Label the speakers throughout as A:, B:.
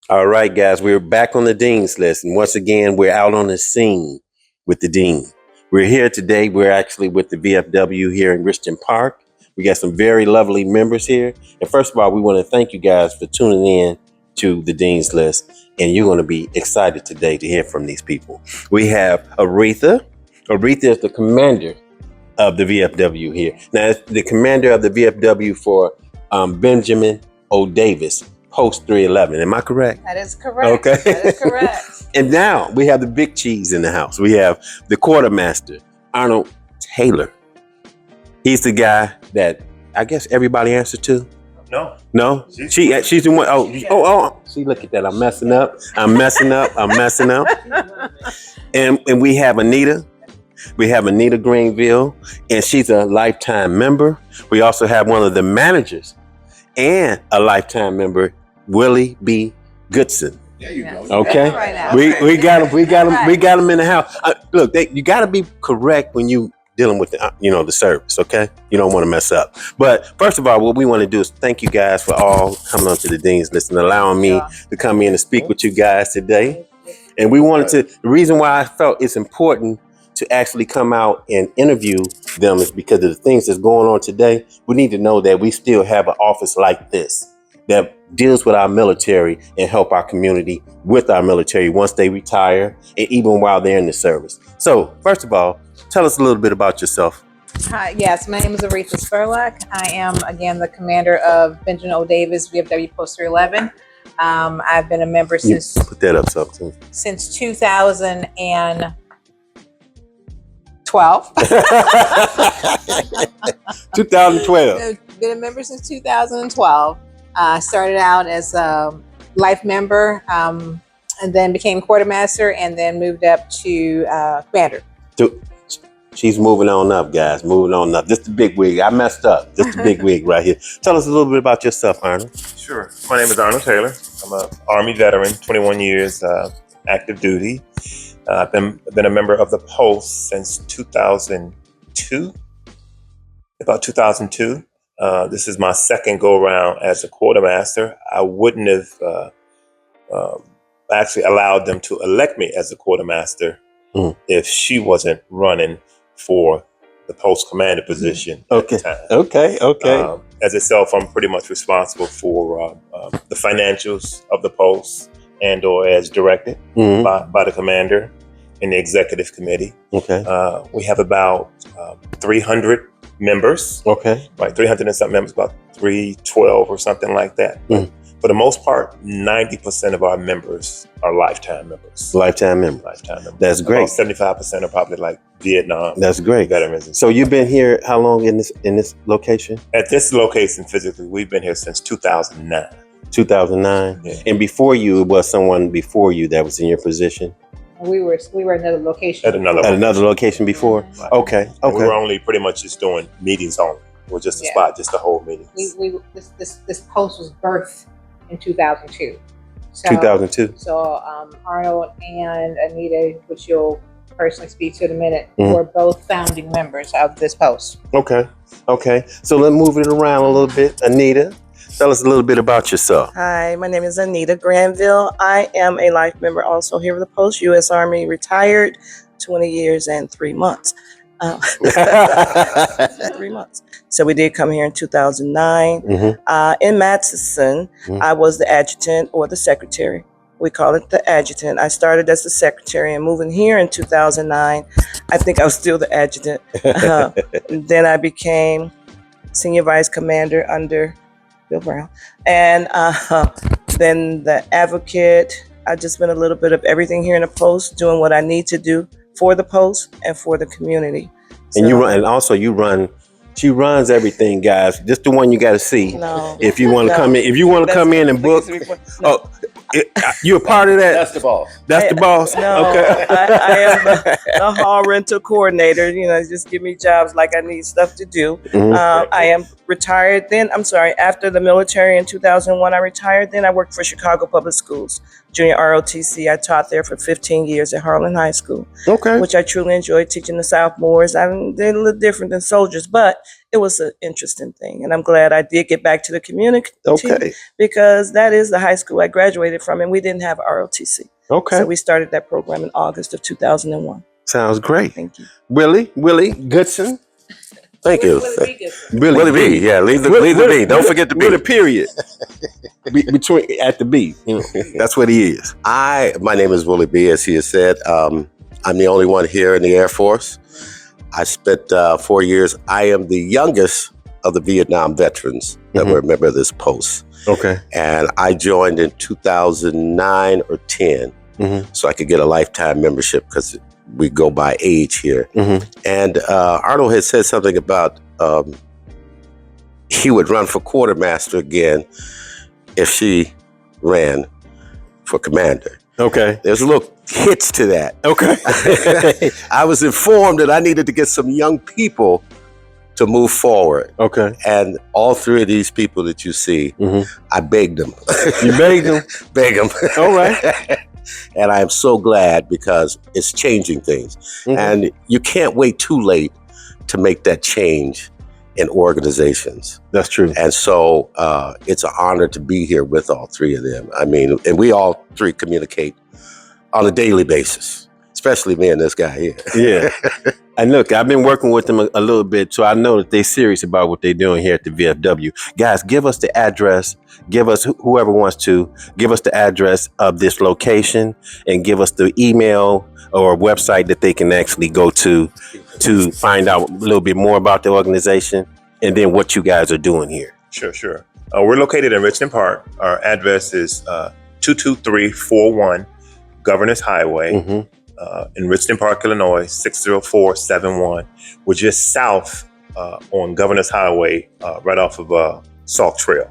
A: All right, guys, we're back on the Dean's List. And once again, we're out on the scene with the Dean. We're here today. We're actually with the VFW here in Richton Park. We got some very lovely members here. And first of all, we want to thank you guys for tuning in to the Dean's List. And you're going to be excited today to hear from these people. We have Aretha. Aretha is the commander of the VFW here. Now, it's the commander of the VFW for Benjamin O. Davis. Post 311. Am I correct?
B: That is correct.
A: Okay.
B: That is correct.
A: And now we have the big cheese in the house. We have the Quartermaster Arnold Taylor. He's the guy that I guess everybody answers to. No? She's the one. Oh. See, look at that. I'm messing up. And we have Anita. We have Anita Grandville, and she's a lifetime member. We also have one of the managers and a lifetime member, Willie B. Goodson.
C: There you go.
A: Okay,
B: Right
A: we got him in the house. Look, you got to be correct when you dealing with the service. Okay, you don't want to mess up. But first of all, what we want to do is thank you guys for all coming onto the Dean's List and allowing me to come in and speak with you guys today. And we wanted to. The reason why I felt it's important to actually come out and interview them is because of the things that's going on today. We need to know that we still have an office like this that deals with our military and help our community with our military once they retire and even while they're in the service. So first of all, tell us a little bit about yourself.
B: Hi, yes, my name is Aretha Spurlock. I am, again, the commander of Benjamin O. Davis, VFW Post 311. I've been a member since...
A: Put that up, something.
B: Since 2012.
A: 2012.
B: Been a member since 2012. Started out as a life member, and then became quartermaster, and then moved up to commander.
A: She's moving on up, guys. Moving on up. This is the big wig. I messed up. This is the big wig right here. Tell us a little bit about yourself, Arnold.
C: Sure. My name is Arnold Taylor. I'm an Army veteran, 21 years active duty. I've been a member of the Post since 2002. About 2002. This is my second go around as a quartermaster. I wouldn't have actually allowed them to elect me as a quartermaster if she wasn't running for the Post commander position at the time.
A: Okay.
C: As itself, I'm pretty much responsible for the financials of the Post and or as directed by the commander and the executive committee.
A: Okay.
C: We have about 300 members.
A: Okay.
C: Right, 300 and something members, about 312 or something like that. But for the most part, 90% of our members are lifetime members.
A: Lifetime members. That's great.
C: About 75% are probably like Vietnam.
A: That's great.
C: Veterans.
A: So you've been here how long in this location?
C: At this location physically, we've been here since 2009.
A: 2009.
C: Yeah.
A: And before you, it was someone before you that was in your position.
B: We were at another location.
C: At another
A: location before.
B: Right.
A: Okay.
C: We were only pretty much just doing meetings only. Or just a spot, just to hold meetings.
B: This post was birthed in 2002. So,
A: 2002.
B: So Arnold and Anita, which you'll personally speak to in a minute, were both founding members of this post.
A: Okay. So let's move it around a little bit. Anita, tell us a little bit about yourself.
D: Hi, my name is Anita Grandville. I am a life member also here with the Post, U.S. Army, retired, 20 years and 3 months. 3 months. So we did come here in 2009. In Matheson, I was the adjutant or the secretary. We call it the adjutant. I started as the secretary and moving here in 2009. I think I was still the adjutant. Then I became senior vice commander under Bill Brown. And then the advocate. I've just been a little bit of everything here in the Post, doing what I need to do for the Post and for the community.
A: And you run. She runs everything, guys. Just the one you got to see.
D: No.
A: If you want to come in, come in and book.
D: No.
A: You're a part of that.
C: That's the boss.
A: That's the boss.
D: No,
A: Okay.
D: I am the hall rental coordinator. Just give me jobs like I need stuff to do. I am retired. After the military in 2001, I retired. Then I worked for Chicago Public Schools, junior ROTC. I taught there for 15 years at Harlan High School,
A: Okay.
D: which I truly enjoyed teaching the sophomores. They're a little different than soldiers, but it was an interesting thing. And I'm glad I did get back to the community
A: Okay.
D: because that is the high school I graduated from, and we didn't have ROTC.
A: Okay.
D: So we started that program in August of 2001.
A: Sounds great.
D: Thank you.
A: Willie Goodson.
B: Thank
A: you.
B: Willie
A: Willie B.
E: Yeah, leave the B. Don't forget the B.
A: With a period. Between at the B. You know, that's what he is.
E: My name is Willie B, as he has said. I'm the only one here in the Air Force. I spent 4 years. I am the youngest of the Vietnam veterans that were a member of this post.
A: Okay.
E: And I joined in 2009 or 10, so I could get a lifetime membership because we go by age here. And Arnold had said something about he would run for quartermaster again if she ran for commander.
A: Okay.
E: There's a little hitch to that.
A: Okay.
E: I was informed that I needed to get some young people to move forward.
A: Okay.
E: And all three of these people that you see, I begged them.
A: You begged them?
E: Beg them.
A: All right.
E: And I am so glad because it's changing things. And you can't wait too late to make that change in organizations.
A: That's true.
E: And so it's an honor to be here with all three of them. I mean, and we all three communicate on a daily basis, especially me and this guy here.
A: Yeah. And look, I've been working with them a little bit, so I know that they're serious about what they're doing here at the VFW. Guys, give us the address. Give us, whoever wants to, give us the address of this location and give us the email or website that they can actually go to find out a little bit more about the organization and then what you guys are doing here.
C: Sure. We're located in Richton Park. Our address is 22341 Governors Highway. In Richton Park, Illinois, 60471. We're just south on Governor's Highway, right off of Salt Trail.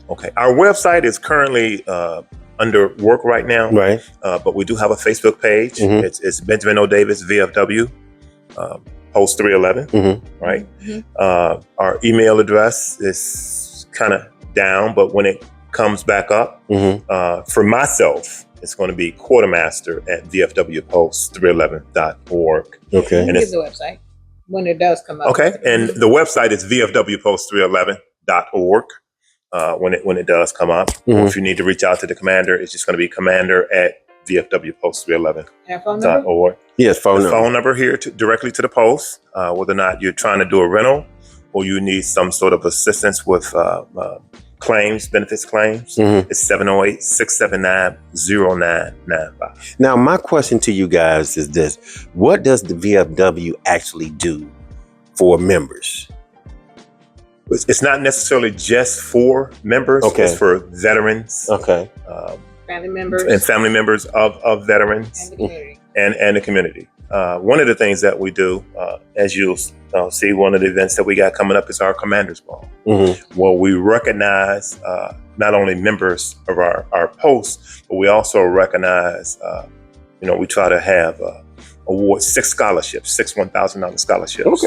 C: Okay. Our website is currently under work right now,
A: Right.
C: But we do have a Facebook page. It's Benjamin O. Davis VFW Post 311. Right. Our email address is kind of down, but when it comes back up, for myself, it's going to be Quartermaster at VFW Post 311.org.
A: Okay.
C: And
B: Here's
C: it's,
B: the website when it does come up.
C: okay. And the website is VFW Post 311.org. When it does come up, or if you need to reach out to the commander, it's just going to be Commander at VFW Post 311.org.
B: And our phone number?
A: Yes, phone number.
C: Phone number here directly to the post, whether or not you're trying to do a rental or you need some sort of assistance with benefits claims. It's 708-679-0995.
A: Now, my question to you guys is this. What does the VFW actually do for members?
C: It's not necessarily just for members.
A: Okay.
C: It's for veterans.
A: Okay.
B: Family members.
C: And family members of veterans
B: And the community.
C: and the community. One of the things that we do, as you'll see, one of the events that we got coming up is our Commander's Ball. Well, we recognize not only members of our post, but we also recognize, we try to have award 6 scholarships, 6 $1,000 scholarships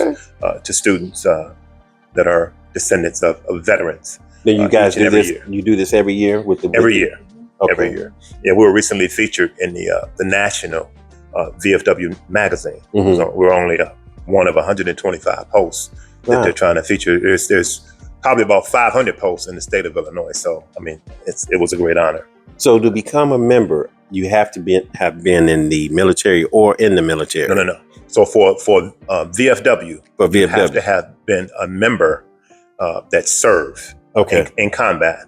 C: to students that are descendants of veterans.
A: Then you guys do
C: every
A: this.
C: year.
A: You do this every year with the
C: Every year.
A: Okay.
C: Every year. Yeah, we were recently featured in the national VFW magazine. So we're only one of 125 posts that they're trying to feature. There's probably about 500 posts in the state of Illinois. So, I mean, it was a great honor.
A: So to become a member, you have to have been in the military or in the military.
C: No. So for VFW, you have to have been a member that served in combat,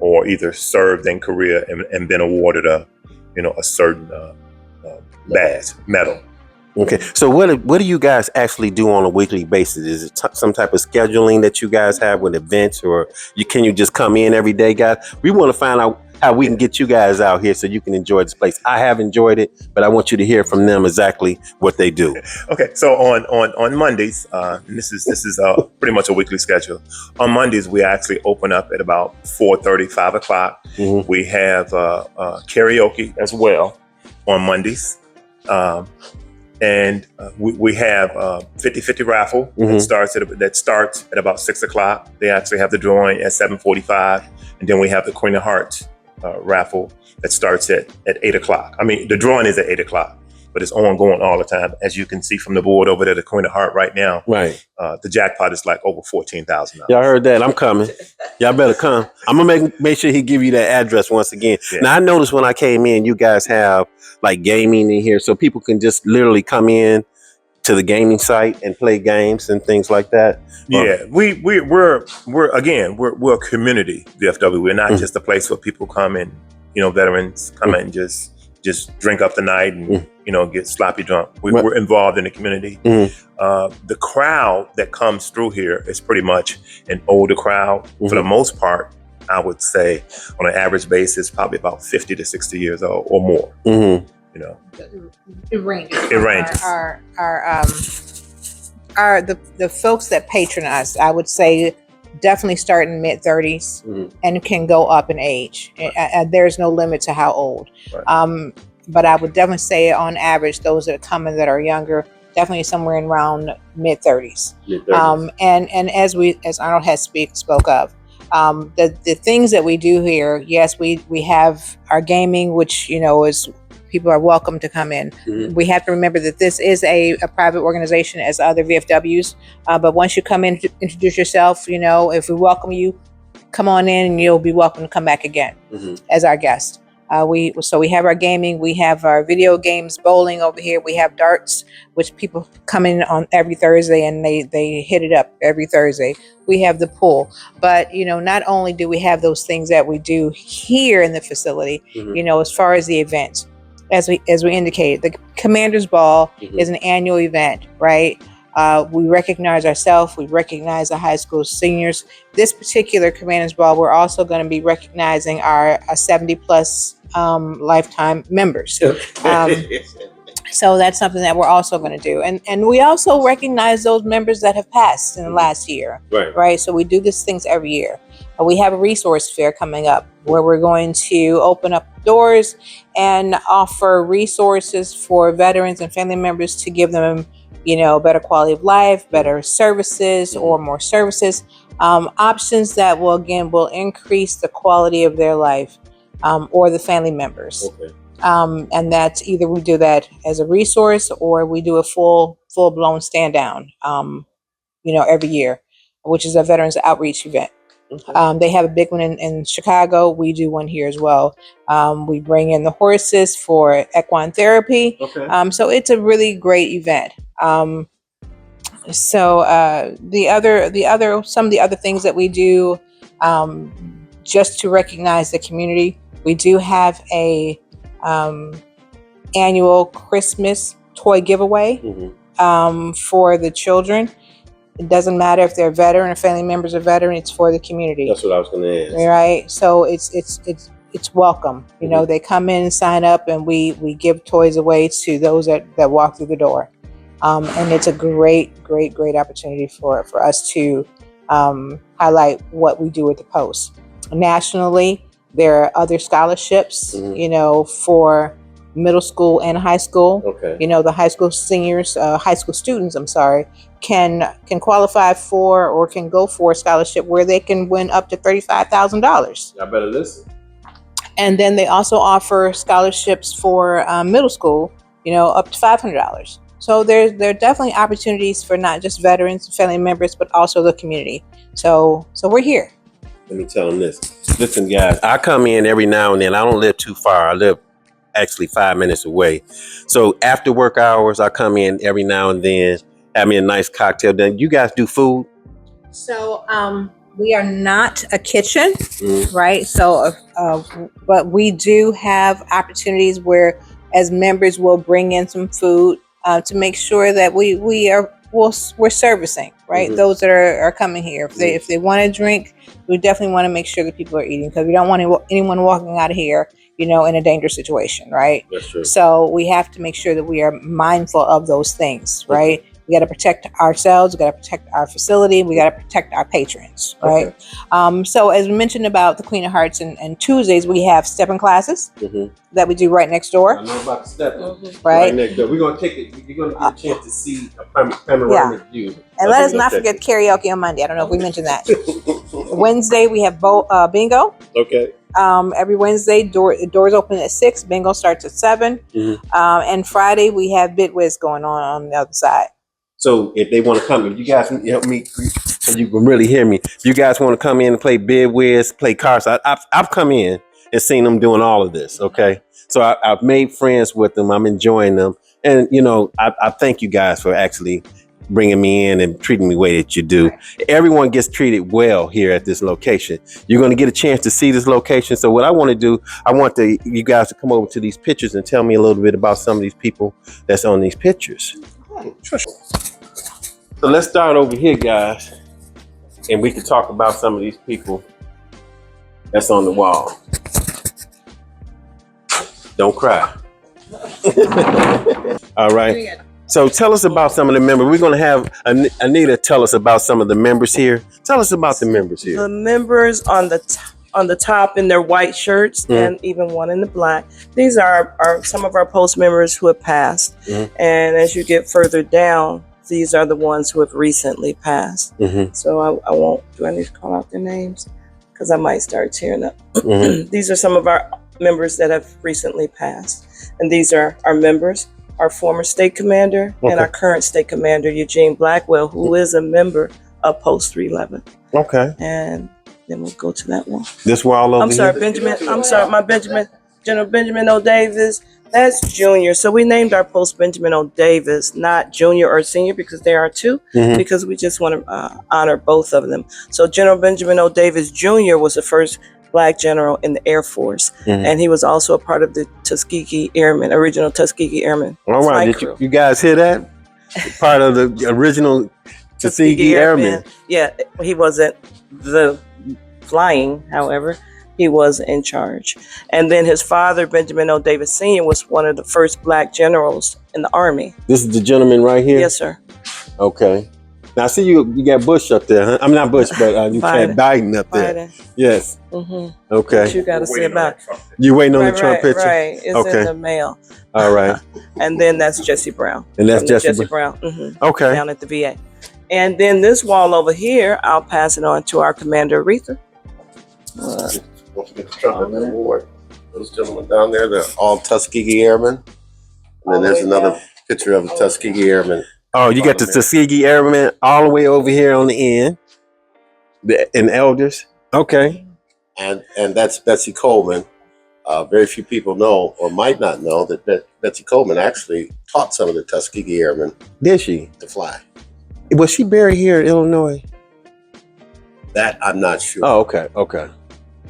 C: or either served in Korea and been awarded a certain badge, medal.
A: Okay. So what do you guys actually do on a weekly basis? Is it some type of scheduling that you guys have with events, or can you just come in every day, guys? We want to find out how we can get you guys out here so you can enjoy this place. I have enjoyed it, but I want you to hear from them exactly what they do. Okay.
C: So on Mondays, and this is pretty much a weekly schedule. On Mondays, we actually open up at about 4:30, 5 o'clock. We have karaoke as well on Mondays. And we have 50-50 raffle that starts at about 6 o'clock. They actually have the drawing at 7:45, and then we have the Queen of Hearts raffle that starts at 8 o'clock. I mean, the drawing is at 8 o'clock, but it's ongoing all the time. As you can see from the board over there, the Queen of Heart right now,
A: Right.
C: the jackpot is like over $14,000.
A: Y'all heard that? I'm coming. Y'all better come. I'm gonna make sure he give you that address once again.
C: Yeah.
A: Now I noticed when I came in, you guys have like gaming in here, so people can just literally come in to the gaming site and play games and things like that.
C: Yeah, we're a community VFW. We're not just a place where people come and veterans come and just drink up the night and get sloppy drunk. We're involved in the community. The crowd that comes through here is pretty much an older crowd for the most part. I would say on an average basis, probably about 50 to 60 years old or more.
B: It ranges.
C: It ranges.
B: The folks that patronize, I would say, definitely start in mid-30s and can go up in age. There's no limit to how old.
C: Right.
B: But I would definitely say, on average, those that are coming that are younger, definitely somewhere in around mid-30s. And as Arnold has spoke of, the things that we do here, yes, we have our gaming, which is. People are welcome to come in. We have to remember that this is a private organization as other VFWs. But once you come in, introduce yourself. If we welcome you, come on in and you'll be welcome to come back again as our guest. We have our gaming. We have our video games, bowling over here. We have darts, which people come in on every Thursday and they hit it up every Thursday. We have the pool. But, not only do we have those things that we do here in the facility, as far as the events. As we indicated, the Commander's Ball is an annual event, right? We recognize ourselves. We recognize the high school seniors. This particular Commander's Ball, we're also going to be recognizing our 70-plus lifetime members. So that's something that we're also going to do. And we also recognize those members that have passed in the last year, right? So we do these things every year. We have a resource fair coming up where we're going to open up doors and offer resources for veterans and family members to give them, better quality of life, better services or more services, options that will increase the quality of their life or the family members. And that's either we do that as a resource or we do a full-blown stand down, every year, which is a veterans outreach event. They have a big one in Chicago. We do one here as well. We bring in the horses for equine therapy. So it's a really great event. Some of the other things that we do, just to recognize the community, we do have a annual Christmas toy giveaway for the children. It doesn't matter if they're a veteran or family members of veteran. It's for the community.
A: That's what I was going to ask.
B: Right. So it's welcome. They come in and sign up, and we give toys away to those that walk through the door. And it's a great opportunity for us to highlight what we do at the Post. Nationally, there are other scholarships, for middle school and high school. The high school seniors, high school students, can qualify for or can go for a scholarship where they can win up to $35,000.
A: Y'all better listen.
B: And then they also offer scholarships for middle school, up to $500. So there are definitely opportunities for not just veterans and family members, but also the community. So we're here.
A: Let me tell them this. Listen, guys, I come in every now and then. I don't live too far. I live actually 5 minutes away. So after work hours, I come in every now and then, have me a nice cocktail. Then you guys do food?
B: So we are not a kitchen, right? So, but we do have opportunities where, as members, we'll bring in some food to make sure that we're servicing, right? Those that are coming here. If they want to drink, we definitely want to make sure that people are eating, because we don't want anyone walking out of here, in a dangerous situation, right?
A: That's true.
B: So we have to make sure that we are mindful of those things, right? We got to protect ourselves. We got to protect our facility. We got to protect our patrons, right? So as we mentioned about the Queen of Hearts and Tuesdays, we have stepping classes that we do right next door.
A: I know about the stepping.
B: Right
A: next door. We're gonna take it. You're gonna get a chance to see a panoramic view.
B: And let us not forget karaoke on Monday. I don't know if we mentioned that. Wednesday we have bingo. Every Wednesday, doors open at 6. Bingo starts at 7. And Friday we have Bid Whiz going on the other side.
A: So if they want to come, if you guys can help me, so you can really hear me. If you guys want to come in and play Bid Whiz, play cards, I've come in and seen them doing all of this. Okay, so I've made friends with them. I'm enjoying them, and I thank you guys for actually bringing me in and treating me the way that you do. Everyone gets treated well here at this location. You're going to get a chance to see this location. So what I want to do, I want you guys to come over to these pictures and tell me a little bit about some of these people that's on these pictures. So let's start over here, guys, and we can talk about some of these people that's on the wall. Don't cry. All right. So tell us about some of the members. We're going to have Anita tell us about some of the members here. Tell us about the members here.
D: The members on the top in their white shirts and even one in the black. These are some of our post members who have passed. And as you get further down, these are the ones who have recently passed. So I won't, do I need to call out their names? Because I might start tearing up. These are some of our members that have recently passed. And these are our members. Our former state commander and our current state commander, Eugene Blackwell, who is a member of Post 311.
A: Okay.
D: And then we'll go to that one.
A: This wall over here?
D: General Benjamin O. Davis. That's junior. So we named our post Benjamin O. Davis, not junior or senior, because there are two, because we just want to honor both of them. So General Benjamin O. Davis Jr. was the first Black general in the Air Force, and he was also a part of the Tuskegee Airmen, original Tuskegee Airmen.
A: All right, did you guys hear that? Part of the original Tuskegee Airmen.
D: Yeah, he wasn't the flying, however, he was in charge. And then his father, Benjamin O. Davis Sr., was one of the first Black generals in the Army.
A: This is the gentleman right here?
D: Yes, sir.
A: Okay. Now, I see you got Bush up there, huh? I'm not Bush, but you had Biden up there.
D: Biden.
A: Yes.
D: Okay.
A: What
D: you got to see about it.
A: You waiting on the Trump picture?
D: Right. It's in the mail.
A: All right.
D: And then that's Jesse Brown.
A: And that's Jesse
D: Brown.
A: Okay.
D: Down at the VA. And then this wall over here, I'll pass it on to our Commander Aretha.
E: Those gentlemen down there, they're all Tuskegee Airmen. And then there's another picture of a Tuskegee Airman.
A: Oh, you got the Tuskegee Airmen all the way over here on the end. And elders. Okay.
E: And that's Betsy Coleman. Very few people know or might not know that Betsy Coleman actually taught some of the Tuskegee Airmen.
A: Did she?
E: To fly.
A: Was she buried here in Illinois?
E: That I'm not sure.
A: Oh, okay. Okay.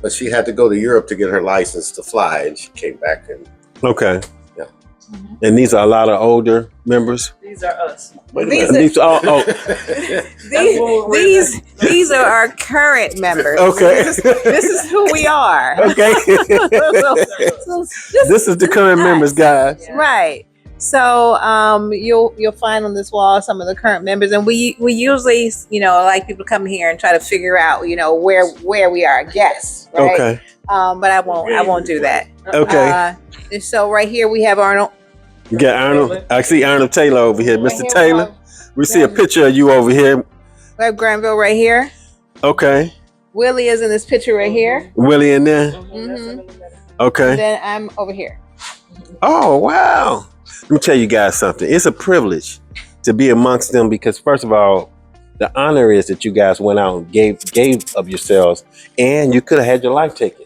E: But she had to go to Europe to get her license to fly, and she came back and.
A: Okay. Yeah. And these are a lot of older members.
D: These are us.
B: These are our current members.
A: Okay.
B: This is who we are.
A: Okay. This is the current members, guys.
B: Yeah. Right. So you'll find on this wall some of the current members, and we usually like people to come here and try to figure out where we are guests, right?
A: Okay.
B: But I won't do that.
A: Okay.
B: So right here we have Arnold.
A: You got Arnold. I see Arnold Taylor over here, Mr. Taylor. We see a picture of you over here.
B: We have Grandville right here.
A: Okay.
B: Willie is in this picture right here.
A: Willie in there. Okay.
B: And then I'm over here.
A: Oh wow. Let me tell you guys something. It's a privilege to be amongst them because, first of all, the honor is that you guys went out and gave of yourselves, and you could have had your life taken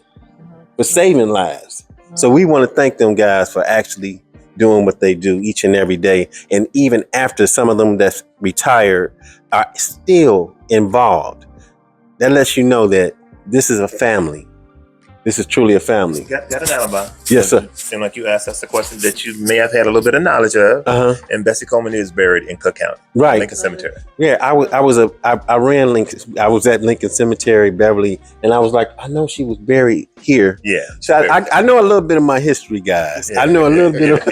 A: for saving lives. So we want to thank them guys for actually doing what they do each and every day. And even after some of them that's retired are still involved. That lets you know that this is a family. This is truly a family.
C: Got an alibi.
A: Yes, sir.
C: Seemed like you asked us a question that you may have had a little bit of knowledge of. And Bessie Coleman is buried in Cook County,
A: right?
C: Lincoln Cemetery.
A: Yeah, I ran Lincoln. I was at Lincoln Cemetery, Beverly, and I was like, I know she was buried here.
C: Yeah.
A: So I know a little bit of my history, guys. I know a little bit of.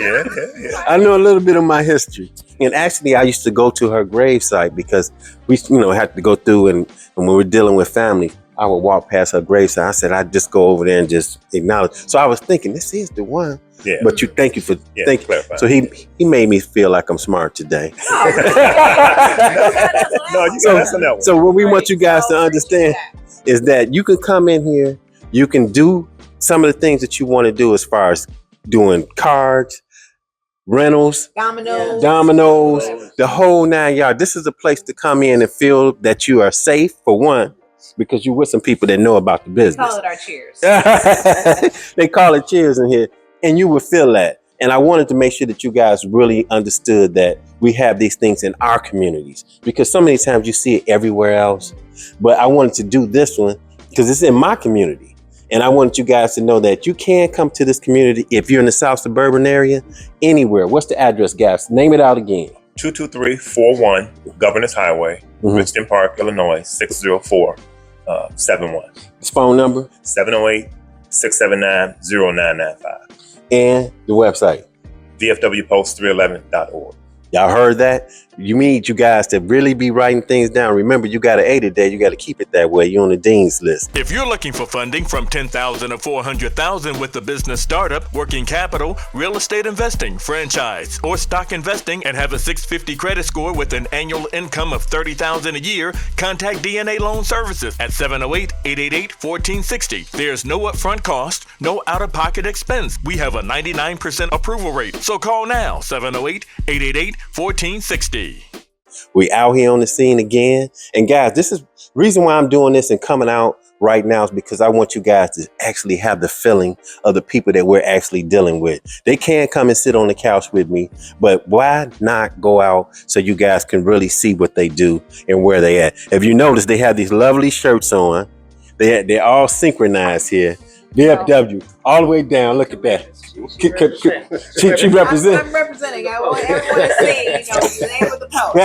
A: I know a little bit of my history, and actually, I used to go to her gravesite because we, had to go through, and when we were dealing with family, I would walk past her gravesite. I said, I'd just go over there and just acknowledge. So I was thinking, this is the one.
C: Yeah.
A: But thank you for thinking.
C: Clarify.
A: So he made me feel like I'm smart today.
C: No, you got us on that one.
A: So what we want you guys to understand is that you can come in here, you can do some of the things that you want to do as far as doing cards, rentals, dominoes, the whole 9 yards. This is a place to come in and feel that you are safe, for one, because you're with some people that know about the business.
B: Call it our cheers.
A: They call it cheers in here, and you will feel that. And I wanted to make sure that you guys really understood that we have these things in our communities, because so many times you see it everywhere else. But I wanted to do this one because it's in my community. And I want you guys to know that you can come to this community if you're in the South Suburban area, anywhere. What's the address, guys? Name it out again.
C: 22341 Governors Highway, Richton Park, Illinois, 60471.
A: His phone number?
C: 708-679-0995.
A: And the website?
C: VFW Post 311.org.
A: Y'all heard that? You need you guys to really be writing things down. Remember, you got to aid it there. You got to keep it that way. You're on the dean's list.
F: If you're looking for funding from $10,000 to $400,000 with a business startup, working capital, real estate investing, franchise, or stock investing, and have a 650 credit score with an annual income of $30,000 a year, contact DNA Loan Services at 708-888-1460. There's no upfront cost, no out-of-pocket expense. We have a 99% approval rate. So call now, 708-888-1460.
A: We out here on the scene again. And guys, this is reason why I'm doing this and coming out right now is because I want you guys to actually have the feeling of the people that we're actually dealing with. They can't come and sit on the couch with me, but why not go out so you guys can really see what they do and where they at? If you notice, they have these lovely shirts on. They're all synchronized here. VFW, all the way down. Look at that. She represents.
B: I'm representing. I want everyone to see, the name of the post.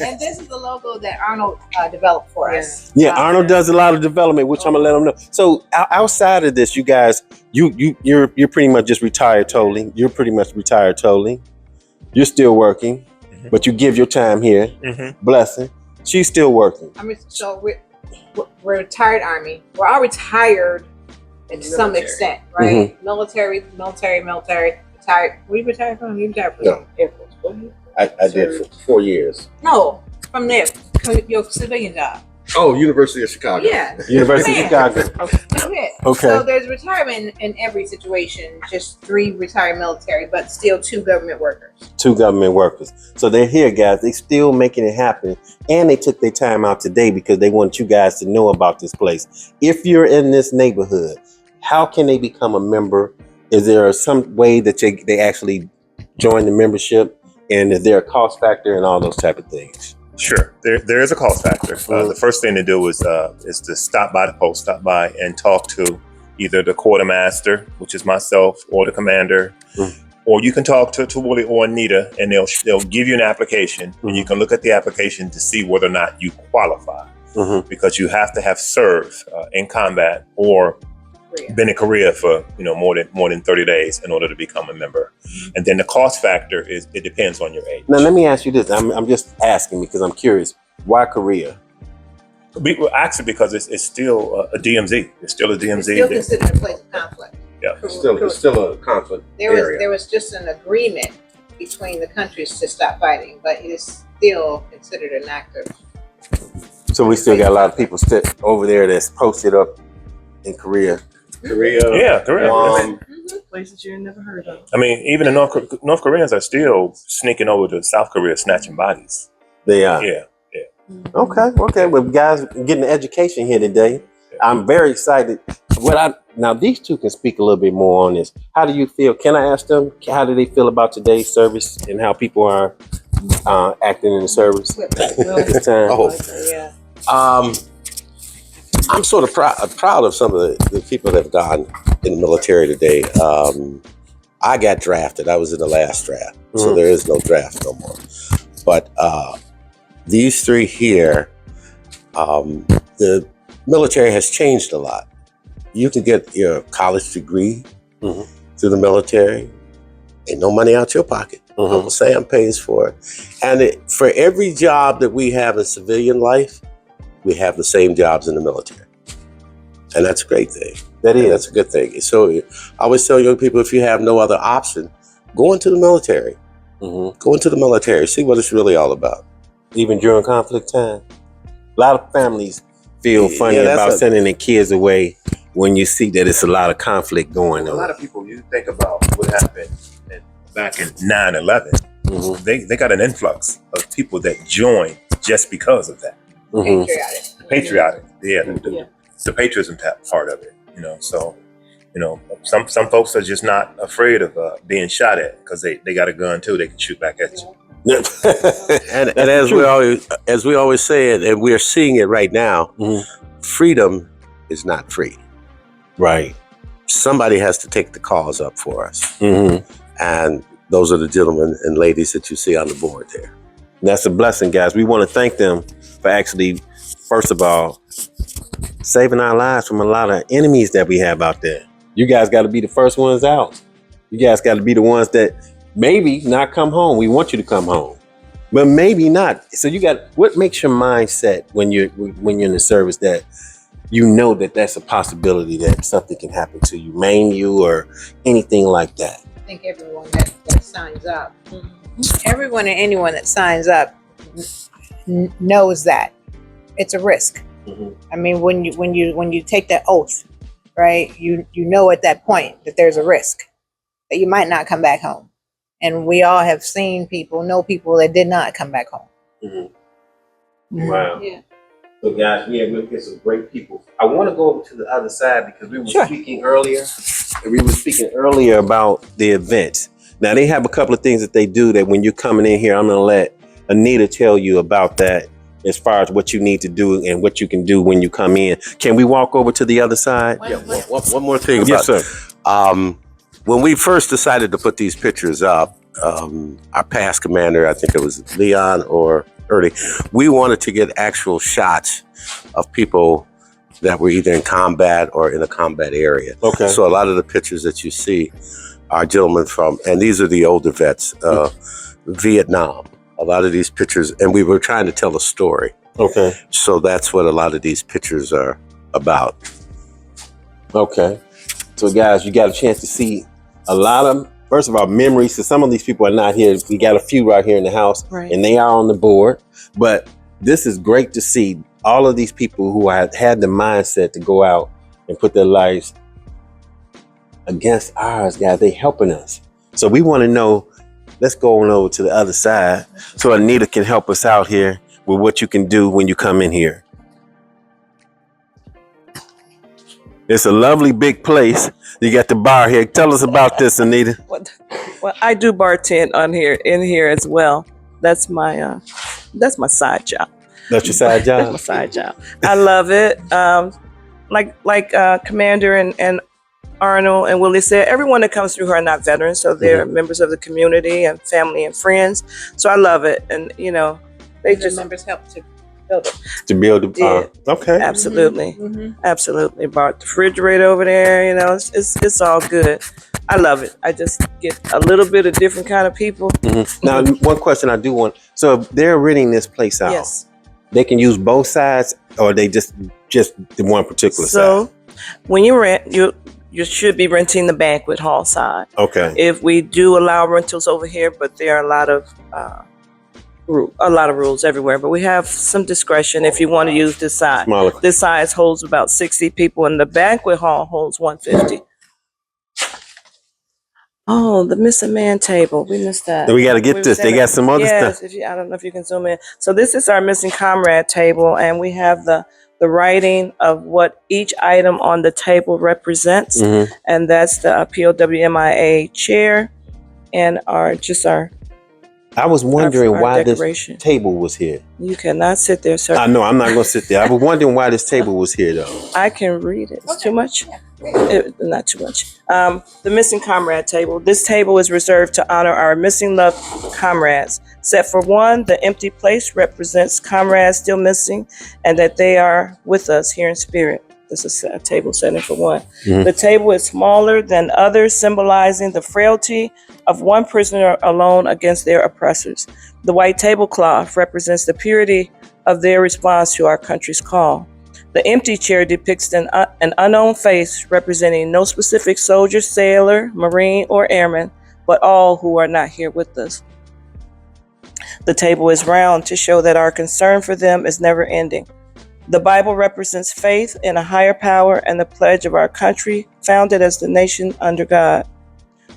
B: And this is the logo that Arnold developed for us.
A: Yeah, Arnold does a lot of development, which I'm gonna let them know. So outside of this, you guys, you're pretty much just retired totally. You're pretty much retired totally. You're still working, but you give your time here. Blessing. She's still working.
B: So we're retired Army. We're all retired. To some extent, right? Military, retired. We retired from? You retired from?
E: No.
B: Air Force.
E: I did for 4 years.
B: No, from there, your civilian job.
E: Oh, University of Chicago.
B: Yeah.
A: University of Chicago.
B: Okay. So there's retirement in every situation, just 3 retired military, but still 2 government workers.
A: 2 government workers. So they're here, guys. They still making it happen. And they took their time out today because they want you guys to know about this place. If you're in this neighborhood, how can they become a member? Is there some way that they actually join the membership? And is there a cost factor and all those type of things?
C: Sure, there is a cost factor. The first thing to do is to stop by the post, stop by and talk to either the quartermaster, which is myself, or the commander, or you can talk to Willie or Anita, and they'll give you an application, and you can look at the application to see whether or not you qualify, because you have to have served in combat or been in Korea for more than 30 days in order to become a member. And then the cost factor is it depends on your age.
A: Now let me ask you this. I'm just asking because I'm curious. Why Korea?
C: Actually, because it's still a DMZ. It's still a DMZ.
B: It's still considered a place of conflict.
C: Yeah,
E: It's still a conflict area.
B: There was just an agreement between the countries to stop fighting, but it is still considered an active.
A: So we still got a lot of people over there that's posted up in Korea.
C: Yeah, Korea.
D: Places you never heard of.
C: I mean, even the North Koreans are still sneaking over to South Korea, snatching bodies.
A: They are.
C: Yeah.
A: Okay. Well, guys, getting the education here today. I'm very excited. Now these 2 can speak a little bit more on this. How do you feel? Can I ask them? How do they feel about today's service and how people are acting in the service? This time?
E: I'm sort of proud of some of the people that have gone in the military today. I got drafted. I was in the last draft, so there is no draft no more. But these 3 here, the military has changed a lot. You can get your college degree through the military. Ain't no money out your pocket. Uncle Sam pays for it. And for every job that we have in civilian life, we have the same jobs in the military. And that's a great thing. That's a good thing. So I always tell young people, if you have no other option, go into the military. Go into the military. See what it's really all about.
A: Even during conflict time. A lot of families feel funny about sending their kids away when you see that it's a lot of conflict going
C: A
A: on?
C: lot of people, you think about what happened back in 9/11.
A: Mhm.
C: They got an influx of people that joined just because of that.
A: Mhm.
B: Patriotic.
C: The patriotism part of it. So some folks are just not afraid of being shot at because they got a gun too. They can shoot back at you.
E: And
A: That's
E: as
A: the truth.
E: we always say it, and we're seeing it right now,
A: Mhm.
E: freedom is not free.
A: Right.
E: Somebody has to take the cause up for us.
A: Mhm.
E: And those are the gentlemen and ladies that you see on the board there.
A: That's a blessing, guys. We want to thank them for actually, first of all, saving our lives from a lot of enemies that we have out there. You guys got to be the first ones out. You guys got to be the ones that maybe not come home. We want you to come home, but maybe not. So what makes your mindset when you're in the service that you know that that's a possibility that something can happen to you, maim you, or anything like that?
B: I think everyone that signs up, everyone and anyone that signs up knows that it's a risk.
A: Mhm.
B: I mean, when you take that oath, right? You know at that point that there's a risk that you might not come back home, and we all have seen know people that did not come back home.
A: Mhm.
B: Mhm.
A: Wow.
B: Yeah.
A: So guys, we have get some great people. I want to go over to the other side because we were
B: Sure.
A: speaking earlier. We were speaking earlier about the events. Now they have a couple of things that they do that when you're coming in here, I'm going to let Anita tell you about that as far as what you need to do and what you can do when you come in. Can we walk over to the other side?
E: Yeah, one more thing about
A: Yes, sir.
E: when we first decided to put these pictures up, our past commander, I think it was Leon or Ernie, we wanted to get actual shots of people that were either in combat or in a combat area.
A: Okay.
E: So a lot of the pictures that you see are gentlemen from, and these are the older vets, Vietnam. A lot of these pictures, and we were trying to tell a story.
A: Okay.
E: So that's what a lot of these pictures are about.
A: Okay. So guys, you got a chance to see a lot of, first of all, memories. So some of these people are not here. We got a few right here in the house,
D: Right.
A: and they are on the board. But this is great to see all of these people who have had the mindset to go out and put their lives against ours, guys. They helping us. So we want to know, let's go on over to the other side so Anita can help us out here with what you can do when you come in here. It's a lovely big place. You got the bar here. Tell us about this, Anita.
D: Well, I do bartend in here as well. That's my side job.
A: That's your side
D: That's my
A: job?
D: side job. I love it. Like Commander and Arnold and Willie said, everyone that comes through here are not veterans, so they're members of the community and family and friends. So I love it, and they just
B: members help to build it.
A: To build the okay.
D: absolutely,
B: Mhm.
D: absolutely. Bought the refrigerator over there. It's all good. I love it. I just get a little bit of different kind of people.
A: Now, one question I do want. So if they're renting this place out,
D: Yes.
A: they can use both sides, or they just the one particular
D: So
A: side?
D: when you rent, you should be renting the banquet hall side.
A: Okay.
D: If we do allow rentals over here, but there are a lot of rules everywhere. But we have some discretion if you want to use this side.
A: Smaller.
D: This size holds about 60 people, and the banquet hall holds 150. Oh, the missing man table. We missed that.
A: Then we got to get this. They got some other
D: Yes,
A: stuff.
D: I don't know if you can zoom in. So this is our missing comrade table, and we have the writing of what each item on the table represents,
A: Mhm.
D: and that's the POWMIA chair and our
A: I was wondering
D: our
A: why
D: decoration.
A: this table was here.
D: You cannot sit there, sir.
A: I know I'm not going to sit there. I was wondering why this table was here, though.
D: I can read it. It's too much. Not too much. The missing comrade table. This table is reserved to honor our missing loved comrades. Set for one, the empty place represents comrades still missing and that they are with us here in spirit. This is a table setting for one.
A: Mhm.
D: The table is smaller than others, symbolizing the frailty of one prisoner alone against their oppressors. The white tablecloth represents the purity of their response to our country's call. The empty chair depicts an unknown face representing no specific soldier, sailor, Marine, or airman, but all who are not here with us. The table is round to show that our concern for them is never ending. The Bible represents faith in a higher power and the pledge of our country, founded as the nation under God.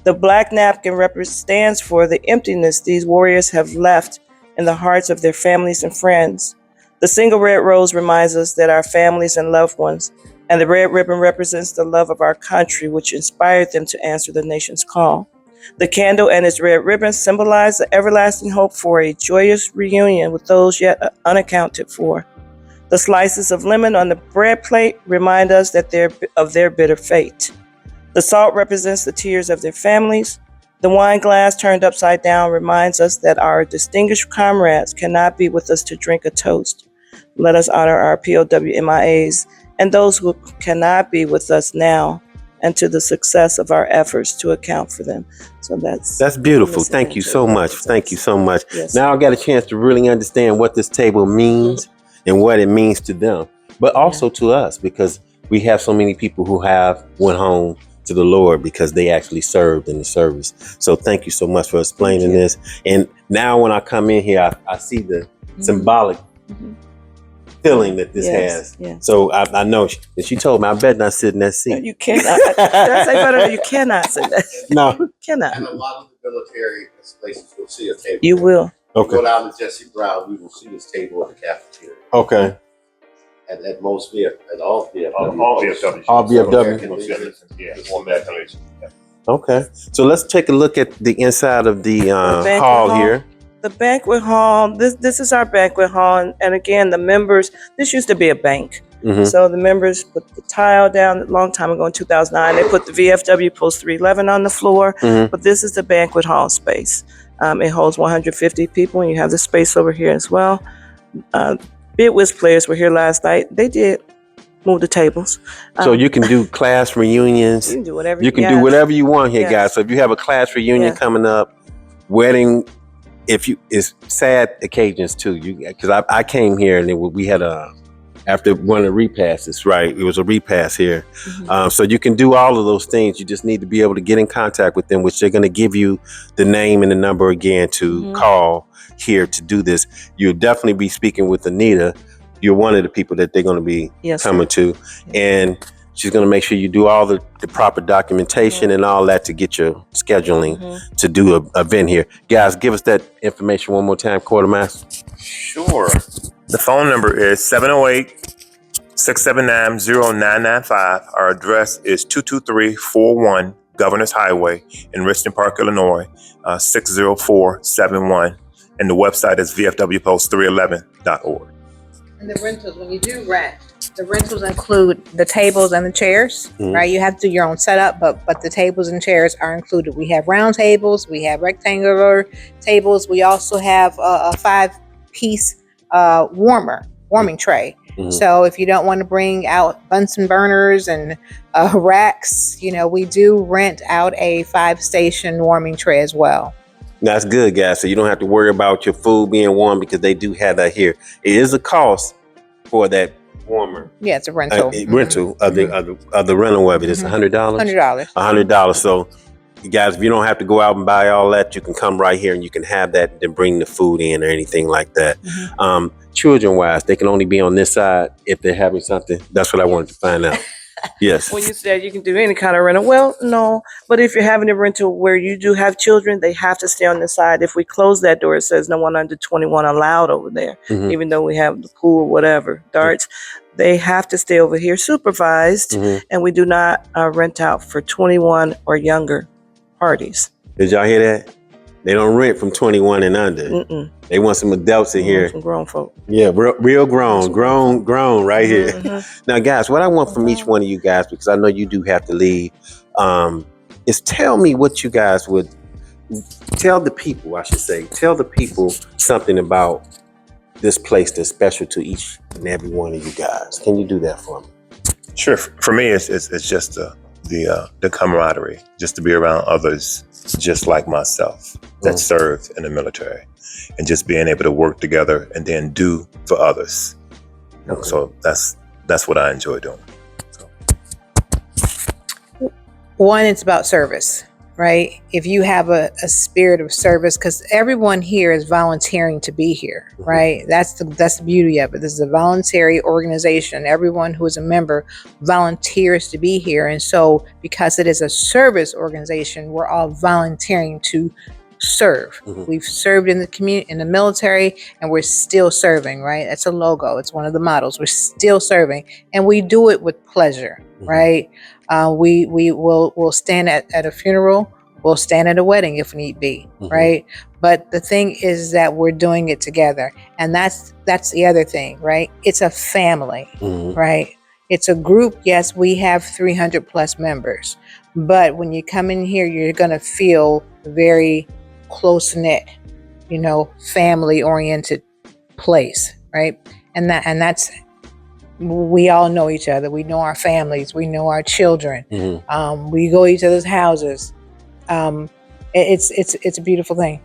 D: The black napkin stands for the emptiness these warriors have left in the hearts of their families and friends. The single red rose reminds us that our families and loved ones, and the red ribbon represents the love of our country, which inspired them to answer the nation's call. The candle and its red ribbon symbolize the everlasting hope for a joyous reunion with those yet unaccounted for. The slices of lemon on the bread plate remind us that of their bitter fate. The salt represents the tears of their families. The wine glass turned upside down reminds us that our distinguished comrades cannot be with us to drink a toast. Let us honor our POW/MIAs and those who cannot be with us now, and to the success of our efforts to account for them. So
A: that's beautiful. Thank you so much. Thank you so much.
D: Yes.
A: Now I got a chance to really understand what this table means and what it means to them, but also to us, because we have so many people who went home to the Lord because they actually served in the service. So thank you so much for explaining this. And now when I come in here, I see the symbolic feeling that this has.
D: Yes.
A: So I know, and she told me I better not sit in that seat.
D: You cannot. Did I say better? You cannot say that.
A: No.
D: You cannot.
E: And a lot of the military places will see a table.
D: You will.
A: Okay.
E: Go down to Jesse Brown, you will see this table in the cafeteria.
A: Okay.
E: And at most at all VFW.
C: All VFW.
A: All VFW.
C: Yeah, one American Legion. Yeah.
A: Okay. So let's take a look at the inside of the
D: banquet
A: hall here.
D: The banquet hall, this is our banquet hall. And again, the members, this used to be a bank. So the members put the tile down a long time ago in 2009. They put the VFW Post 311 on the floor. But this is the banquet hall space. It holds 150 people, and you have the space over here as well. Bid Whist players were here last night. They did move the tables.
A: So you can do class reunions.
D: You can do whatever
A: you can do whatever you want here,
D: Yes.
A: guys. So if you have a class reunion coming up, wedding, it's sad occasions too. Because I came here and we had after one of the repasses, right? It was a repass here. So you can do all of those things. You just need to be able to get in contact with them, which they're going to give you the name and the number again to call here to do this. You'll definitely be speaking with Anita. You're one of the people that they're going to be coming to. And she's going to make sure you do all the proper documentation and all that to get your scheduling to do an event here. Guys, give us that information one more time, Quartermaster.
C: Sure. The phone number is 708-679-0995. Our address is 22341 Governors Highway in Richton Park, Illinois, 60471. And the website is VFWPost311.org.
B: And the rentals, when you do rent, the rentals include the tables and the chairs, right? You have to do your own setup, but the tables and chairs are included. We have round tables, we have rectangular tables. We also have a 5-piece warming tray. So if you don't want to bring out Bunsen burners and racks, we do rent out a 5-station warming tray as well.
A: That's good, guys. So you don't have to worry about your food being warm because they do have that here. It is a cost for that warmer.
B: Yeah, it's a rental.
A: Rental of the rental of it. It's $100. $100. So, you guys, if you don't have to go out and buy all that, you can come right here and you can have that and then bring the food in or anything like that. Children-wise, they can only be on this side if they're having something. That's what I wanted to find out. Yes.
D: When you said you can do any kind of rental, well, no. But if you're having a rental where you do have children, they have to stay on the side. If we close that door, it says no one under 21 allowed over there, even though we have the pool, whatever, darts. They have to stay over here supervised, and we do not rent out for 21 or younger parties.
A: Did y'all hear that? They don't rent from 21 and under. They want some adults in here.
D: Some grown folk.
A: Yeah, real grown right here. Now, guys, what I want from each one of you guys, because I know you do have to leave, is tell me what you guys would tell the people, tell the people something about this place that's special to each and every one of you guys. Can you do that for me?
C: Sure. For me, it's just the camaraderie, just to be around others just like myself that served in the military, and just being able to work together and then do for others. So that's what I enjoy doing.
B: One, it's about service, right? If you have a spirit of service, because everyone here is volunteering to be here, right? That's the beauty of it. This is a voluntary organization. Everyone who is a member volunteers to be here. And so because it is a service organization, we're all volunteering to serve. We've served in the community, in the military, and we're still serving, right? That's a logo. It's one of the models. We're still serving, and we do it with pleasure, right? We'll stand at a funeral. We'll stand at a wedding if need be, right? But the thing is that we're doing it together, and that's the other thing, right? It's a family, right? It's a group. Yes, we have 300 plus members, but when you come in here, you're gonna feel very close-knit, family-oriented place, right? And that's, we all know each other. We know our families. We know our children. We go to each other's houses. It's a beautiful thing.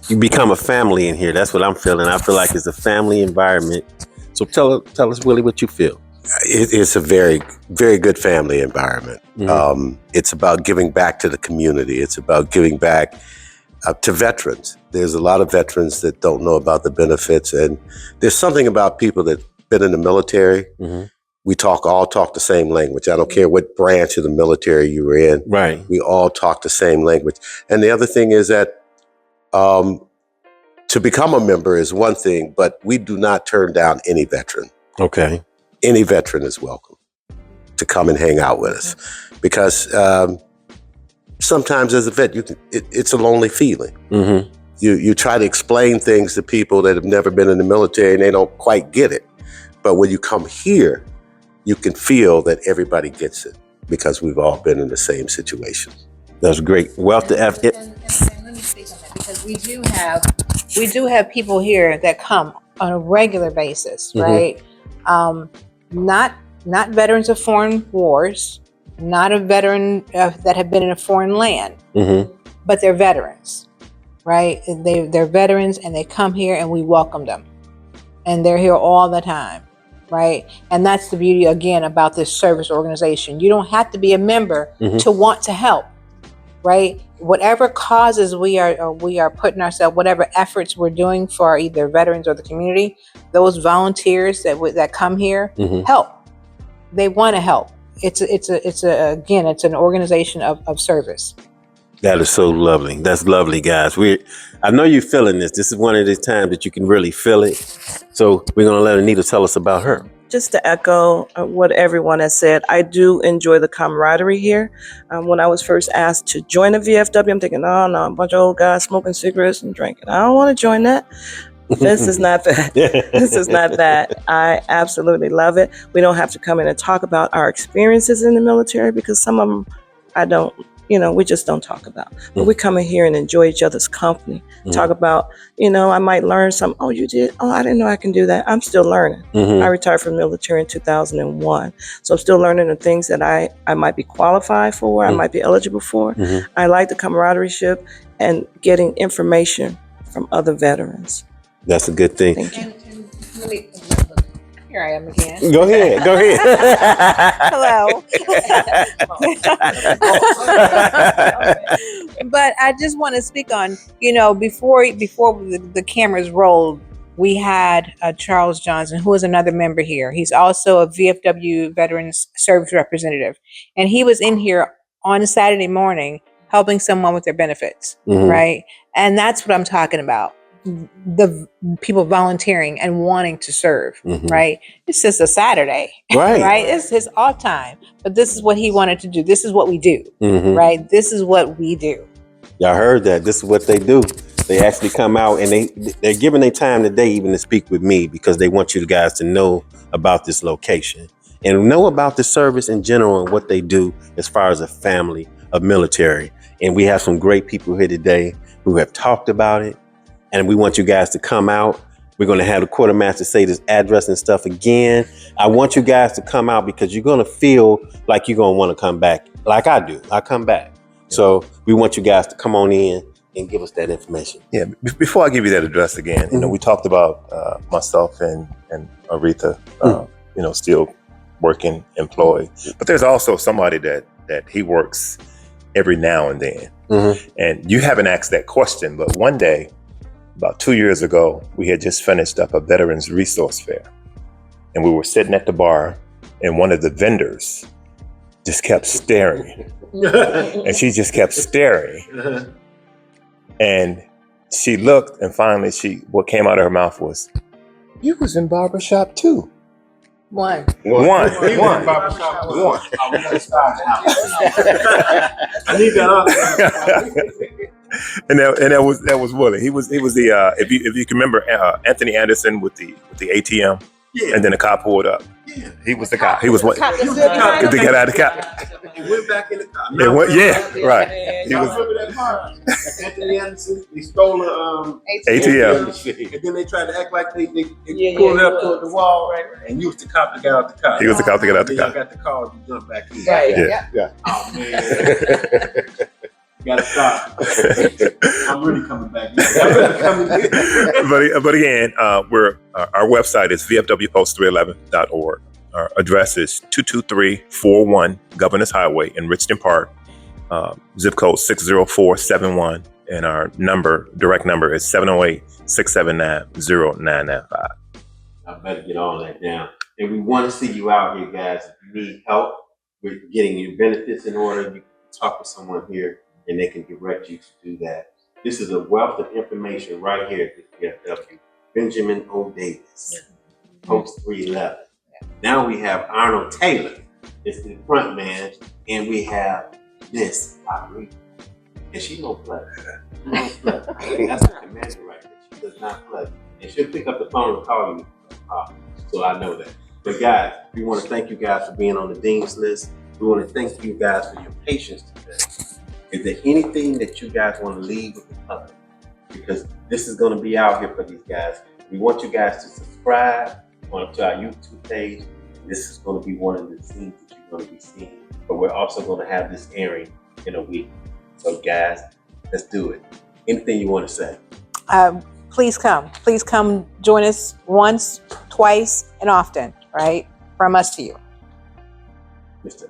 A: You become a family in here. That's what I'm feeling. I feel like it's a family environment. So tell us, Willie, what you feel.
E: It's a very, very good family environment. It's about giving back to the community. It's about giving back to veterans. There's a lot of veterans that don't know about the benefits, and there's something about people that been in the military. We all talk the same language. I don't care what branch of the military you were in.
A: Right.
E: We all talk the same language. And the other thing is that to become a member is one thing, but we do not turn down any veteran.
A: Okay. Any
E: veteran is welcome to come and hang out with us, because sometimes as a vet, it's a lonely feeling. You try to explain things to people that have never been in the military and they don't quite get it. But when you come here, you can feel that everybody gets it because we've all been in the same situation.
A: That's great. Wealth to
B: and let me speak on that, because we do have people here that come on a regular basis, right? Not veterans of foreign wars, not a veteran that have been in a foreign land, but they're veterans, right? They're veterans, and they come here and we welcome them, and they're here all the time, right? And that's the beauty, again, about this service organization. You don't have to be a member to want to help, right? Whatever causes we are putting ourselves, whatever efforts we're doing for either veterans or the community, those volunteers that come here help. They want to help. It's an organization of service.
A: That is so lovely. That's lovely, guys. I know you're feeling this. This is one of the times that you can really feel it. So we're going to let Anita tell us about her.
D: Just to echo what everyone has said, I do enjoy the camaraderie here. When I was first asked to join the VFW, I'm thinking, oh no, a bunch of old guys smoking cigarettes and drinking. I don't want to join that. This is not that. This is not that. I absolutely love it. We don't have to come in and talk about our experiences in the military, because some of them we just don't talk about. But we come in here and enjoy each other's company. Talk about, I might learn something. Oh, you did? Oh, I didn't know I can do that. I'm still learning. I retired from the military in 2001. So I'm still learning the things that I might be qualified for, I might be eligible for. I like the camaraderie and getting information from other veterans.
A: That's a good thing.
D: Thank you.
B: And really, here I am again.
A: Go ahead.
B: Hello. But I just want to speak on, before the cameras rolled, we had Charles Johnson, who is another member here. He's also a VFW Veterans Service Representative. And he was in here on a Saturday morning helping someone with their benefits, right? And that's what I'm talking about. The people volunteering and wanting to serve, right? It's just a Saturday, right? It's his off time, but this is what he wanted to do. This is what we do, right? This is what we do.
A: Y'all heard that. This is what they do. They actually come out and they're giving their time today even to speak with me, because they want you guys to know about this location and know about the service in general and what they do as far as a family of military. And we have some great people here today who have talked about it. And we want you guys to come out. We're going to have the quartermaster say this address and stuff again. I want you guys to come out, because you're going to feel like you're going to want to come back, like I do. I come back. So we want you guys to come on in and give us that information.
C: Yeah. Before I give you that address again, we talked about myself and Aretha, still working, employed. But there's also somebody that he works every now and then.
A: Mm-hmm.
C: And you haven't asked that question, but one day, about 2 years ago, we had just finished up a Veterans Resource Fair. And we were sitting at the bar, and one of the vendors just kept staring. And she just kept staring. And she looked, and finally what came out of her mouth was, "You was in barbershop too."
B: One.
C: One.
A: I need that.
C: And that was Willie. He was the if you can remember Anthony Anderson with the ATM, and then the cop pulled up.
A: Yeah.
C: He was the cop. He was what?
A: He was the cop.
C: To get out of the cop.
A: He went back in the car.
C: Right. He
A: I
C: was
A: remember that car. Anthony Anderson, he stole a
C: ATM.
A: and then they tried to act like they pulled it up toward the wall, right? And you was the cop that got out the car.
C: He was the cop to get out the
A: Then
C: car.
A: y'all got the car, you jumped back in.
B: Right.
C: Yeah.
A: Oh man. Gotta stop. I'm really coming back. I'm really coming in.
C: But again, our website is VFWPost311.org. Our address is 22341 Governors Highway in Richton Park, zip code 60471, and our direct number is 708-679-0995.
A: I better get all that down. And we want to see you out here, guys. If you need help with getting your benefits in order, you can talk with someone here and they can direct you to do that. This is a wealth of information right here at the VFW. Benjamin O. Davis, Post 311. Now we have Arnold Taylor. It's the front man, and we have this Aretha. And she don't play. She don't play. That's the commander right there. She does not play. And she'll pick up the phone and call you. So I know that. But guys, we want to thank you guys for being on the Dean's List. We want to thank you guys for your patience today. Is there anything that you guys want to leave with the public? Because this is going to be out here for these guys. We want you guys to subscribe to our YouTube page. This is going to be one of the scenes that you're going to be seeing. But we're also going to have this airing in a week. So guys, let's do it. Anything you want to say?
B: Please come. Please come join us once, twice, and often, right? From us to you.
A: Mr.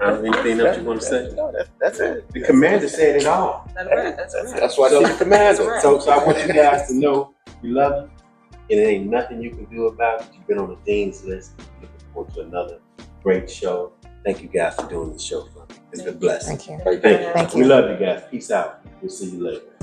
A: Anything else you want to say?
E: No, that's it.
A: The commander said it all.
E: That's why she's the commander.
A: So I want you guys to know we love you. And there ain't nothing you can do about it. You've been on the Dean's List. Looking forward to another great show. Thank you guys for doing this show for me. It's been blessed.
B: Thank you.
A: Thank you.
B: Thank you.
A: We love you guys. Peace out. We'll see you later.